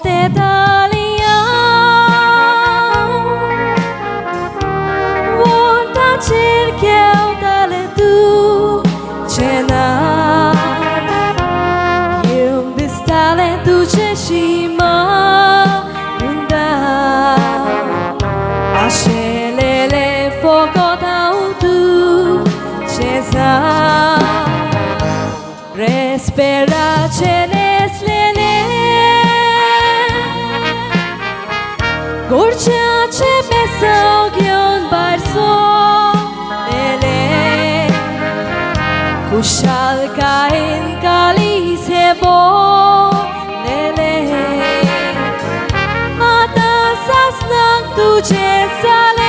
te dalia Volta cercheu dale tu cena Yung distale tu cheshima Unda Ashelele fogotau tu chesa Respera chenes lele Gorcha che besau gyon barso lele Kushal kain kali sebo lele Mata sasnak tujhe sale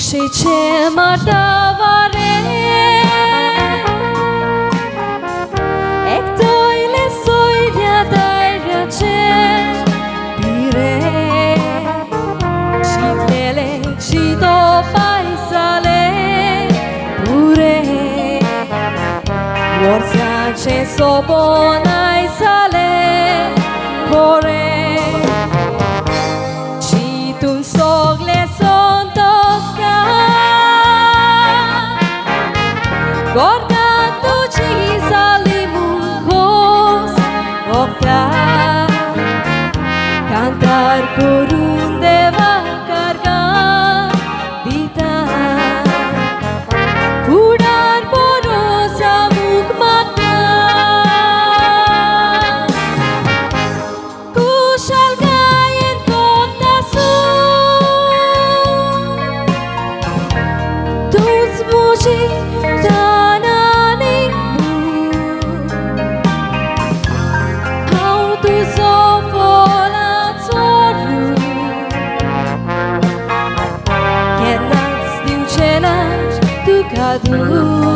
She che matavare Ek toile soiria daira che Pire Chitele chito paisale Pure Warsa che sobonai sale Kore Chitun sogle sonto Gorga tu ci salimos Octa Cantar corun deva cargar Vita Curar porosa mukmata Kushal gayen kota su Tuts muji Kadu